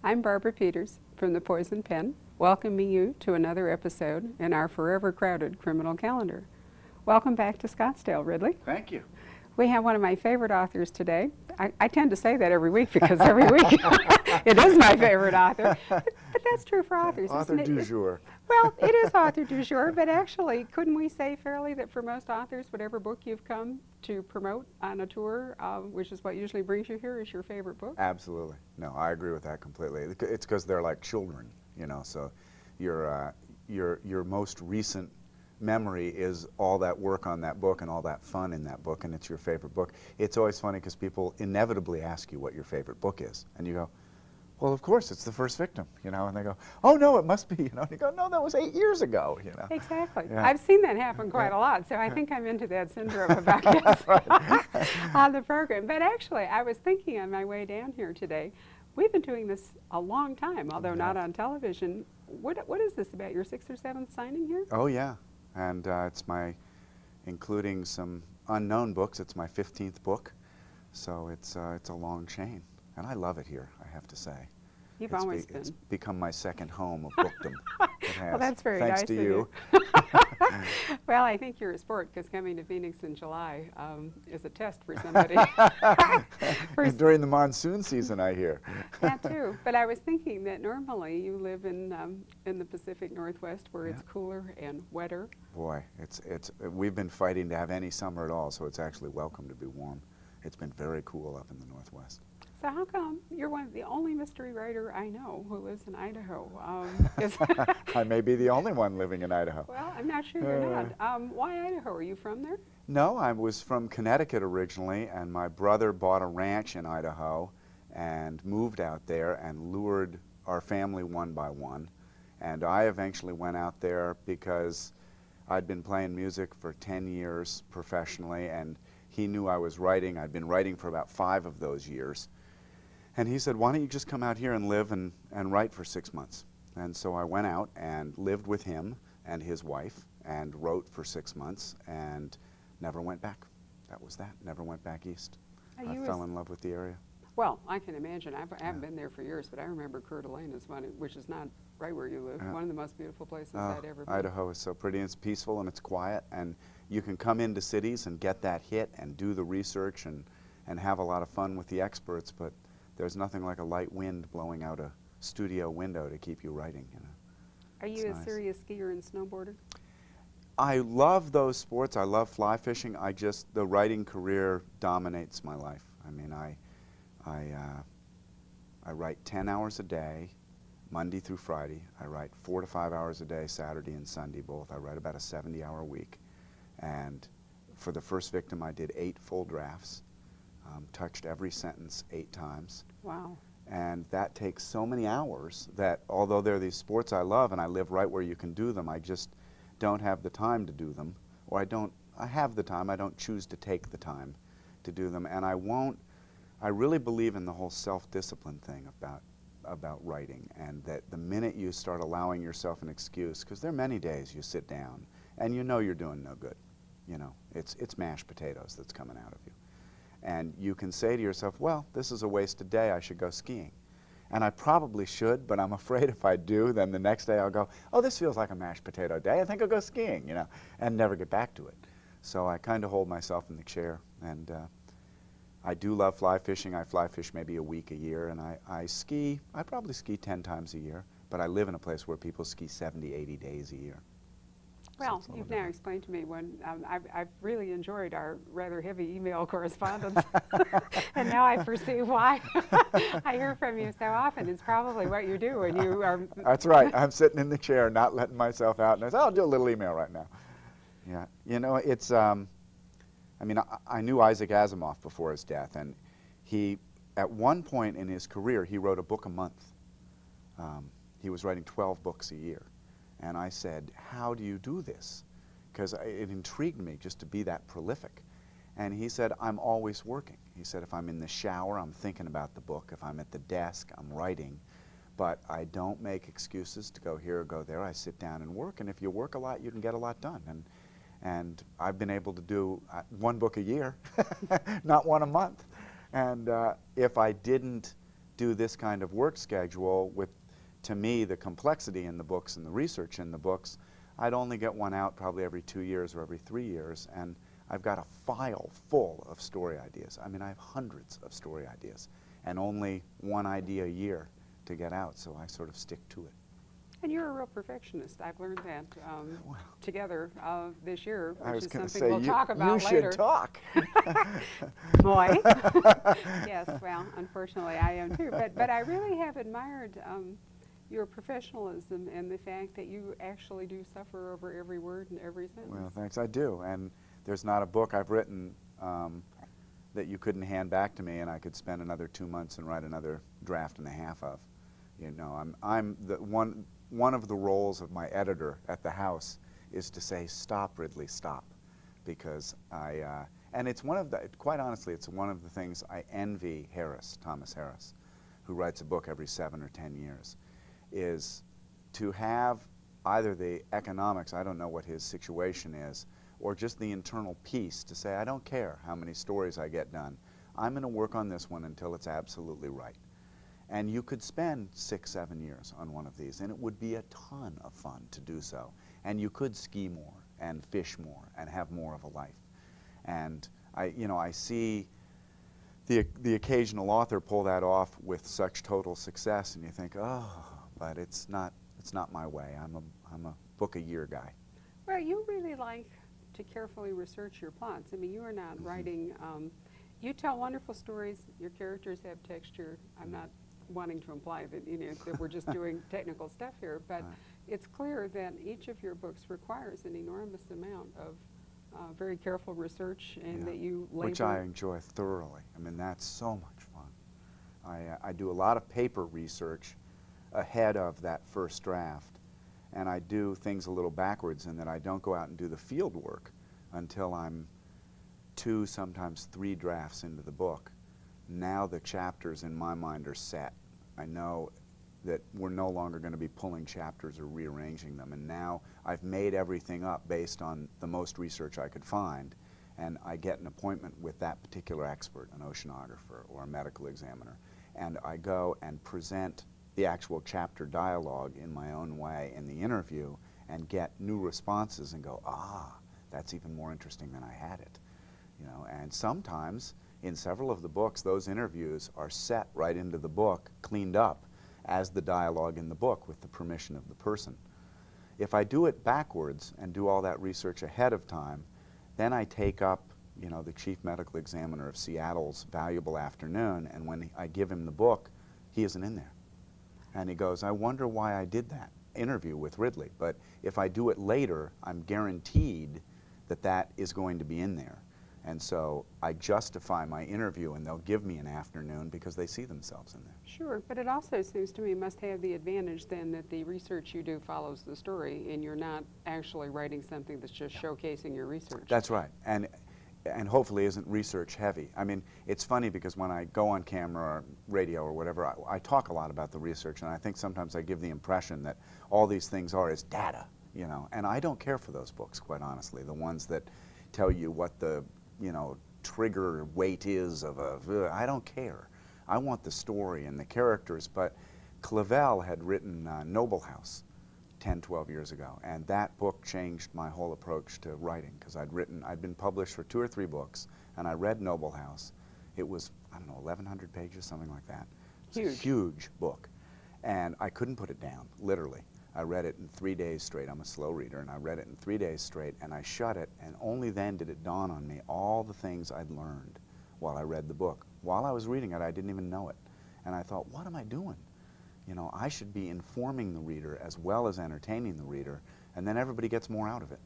I'm Barbara Peters from the Poison Pen, welcoming you to another episode in our forever crowded criminal calendar. Welcome back to Scottsdale, Ridley. Thank you. We have one of my favorite authors today. I tend to say that every week because every week it is my favorite author. But that's true for authors, Author isn't it? du jour. Well, it is author du jour, but actually, couldn't we say fairly that for most authors, whatever book you've come to promote on a tour, which is what usually brings you here, is your favorite book? Absolutely. No, I agree with that completely. It's because they're like children, you know, so your most recent memory is all that work on that book and all that fun in that book, and it's your favorite book. It's always funny because people inevitably ask you what your favorite book is, and you go, well, of course, it's The First Victim, you know, and they go, oh, no, it must be, you know, and you go, no, that was 8 years ago, you know. Exactly. Yeah. I've seen that happen quite a lot, so I think I'm into that syndrome about this on the program. But actually, I was thinking on my way down here today, we've been doing this a long time, although not on television. What is this, about your 6th or 7th signing here? Oh, yeah, and it's including some unknown books, it's my 15th book, so it's a long chain. And I love it here, I have to say. You've always been. It's become my second home of bookdom. It has. Well, that's very Thanks nice to of you. Well, I think you're a sport, because coming to Phoenix in July is a test for somebody. During the monsoon season, I hear. That too. But I was thinking that normally you live in the Pacific Northwest, where it's cooler and wetter. Boy, we've been fighting to have any summer at all, so it's actually welcome to be warm. It's been very cool up in the Northwest. So how come you're the only mystery writer I know who lives in Idaho? I may be the only one living in Idaho. Well, I'm not sure you're not. Why Idaho? Are you from there? No, I was from Connecticut originally, and my brother bought a ranch in Idaho and moved out there and lured our family one by one. And I eventually went out there because I'd been playing music for 10 years professionally, and he knew I was writing. I'd been writing for about 5 of those years. And he said, why don't you just come out here and live and write for 6 months? And so I went out and lived with him and his wife and wrote for 6 months and never went back. That was that. Never went back east. I fell in love with the area. Well, I can imagine. I haven't been there for years, but I remember Coeur d'Alene is one, which is not right where you live, one of the most beautiful places I'd ever been. Idaho is so pretty, and it's peaceful and it's quiet, and you can come into cities and get that hit and do the research and have a lot of fun with the experts, but there's nothing like a light wind blowing out a studio window to keep you writing. You know. Are you a serious skier and snowboarder? I love those sports. I love fly fishing. The writing career dominates my life. I mean, I write 10 hours a day, Monday through Friday. I write 4 to 5 hours a day, Saturday and Sunday both. I write about a 70-hour week. And for The First Victim, I did 8 full drafts. Touched every sentence 8 times. Wow. And that takes so many hours that although there are these sports I love and I live right where you can do them, I just don't have the time to do them. Or I have the time, I don't choose to take the time to do them. And I really believe in the whole self-discipline thing about writing, and that the minute you start allowing yourself an excuse, because there are many days you sit down and you know you're doing no good. You know, it's mashed potatoes that's coming out of you. And you can say to yourself, well, this is a wasted day, I should go skiing. And I probably should, but I'm afraid if I do, then the next day I'll go, oh, this feels like a mashed potato day, I think I'll go skiing, you know, and never get back to it. So I kind of hold myself in the chair, and I do love fly fishing. I fly fish maybe a week a year, and I ski, I probably ski 10 times a year, but I live in a place where people ski 70, 80 days a year. Well, you've now explained to me I've really enjoyed our rather heavy email correspondence, and now I perceive why I hear from you so often. It's probably what you do when you are... That's right. I'm sitting in the chair, not letting myself out, and I say, I'll do a little email right now. Yeah. You know, it's, I mean, I knew Isaac Asimov before his death, and he, at one point in his career, he wrote a book a month. He was writing 12 books a year. And I said, how do you do this? Because it intrigued me just to be that prolific. And he said, I'm always working. He said, if I'm in the shower, I'm thinking about the book. If I'm at the desk, I'm writing. But I don't make excuses to go here or go there. I sit down and work. And if you work a lot, you can get a lot done. And I've been able to do 1 book a year, not 1 a month. And if I didn't do this kind of work schedule with, to me, the complexity in the books and the research in the books, I'd only get one out probably every 2 years or every 3 years, and I've got a file full of story ideas. I mean, I have hundreds of story ideas, and only one idea a year to get out, so I sort of stick to it. And you're a real perfectionist. I've learned that together this year, I which was is going to something say, we'll talk about you later. should talk. Boy. Yes, well, unfortunately I am too. But I really have admired your professionalism and the fact that you actually do suffer over every word and every sentence. Well, thanks, I do. And there's not a book I've written that you couldn't hand back to me and I could spend another 2 months and write another draft and a half of. You know, I'm the one of the roles of my editor at the house is to say, stop, Ridley, stop. Because and it's one of the, quite honestly, it's one of the things I envy Harris, Thomas Harris, who writes a book every 7 or 10 years, is to have either the economics, I don't know what his situation is, or just the internal peace to say, I don't care how many stories I get done. I'm going to work on this one until it's absolutely right. And you could spend 6, 7 years on one of these, and it would be a ton of fun to do so. And you could ski more and fish more and have more of a life. And I see the occasional author pull that off with such total success, and you think, oh, but it's not my way. I'm a book a year guy. Well, you really like to carefully research your plots. I mean, you are not writing. You tell wonderful stories. Your characters have texture. I'm not wanting to imply that, that we're just doing technical stuff here, but it's clear that each of your books requires an enormous amount of very careful research, and that you labor. Which I enjoy thoroughly. I mean, that's so much fun. I do a lot of paper research ahead of that first draft, and I do things a little backwards in that I don't go out and do the field work until I'm 2, sometimes 3 drafts into the book. Now the chapters in my mind are set. I know that we're no longer going to be pulling chapters or rearranging them, and now I've made everything up based on the most research I could find, and I get an appointment with that particular expert, an oceanographer or a medical examiner, and I go and present the actual chapter dialogue in my own way in the interview and get new responses and go, ah, that's even more interesting than I had it. And sometimes in several of the books, those interviews are set right into the book, cleaned up, as the dialogue in the book with the permission of the person. If I do it backwards and do all that research ahead of time, then I take up, the chief medical examiner of Seattle's valuable afternoon, and when I give him the book, he isn't in there. And he goes, I wonder why I did that interview with Ridley. But if I do it later, I'm guaranteed that that is going to be in there. And so I justify my interview, and they'll give me an afternoon because they see themselves in there. Sure, but it also seems to me must have the advantage then that the research you do follows the story, and you're not actually writing something that's just showcasing your research. That's right, and hopefully isn't research heavy. I mean, it's funny because when I go on camera or radio or whatever, I talk a lot about the research, and I think sometimes I give the impression that all these things are is data, and I don't care for those books, quite honestly, the ones that tell you what the trigger weight is of I don't care. I want the story and the characters, but Clavel had written Noble House 10, 12 years ago, and that book changed my whole approach to writing, because I'd been published for 2 or 3 books, and I read Noble House. It was, I don't know, 1,100 pages, something like that. It was a huge book, and I couldn't put it down, literally. I read it in 3 days straight. I'm a slow reader, and I read it in 3 days straight, and I shut it, and only then did it dawn on me all the things I'd learned while I read the book. While I was reading it, I didn't even know it. And I thought, what am I doing? I should be informing the reader as well as entertaining the reader, and then everybody gets more out of it.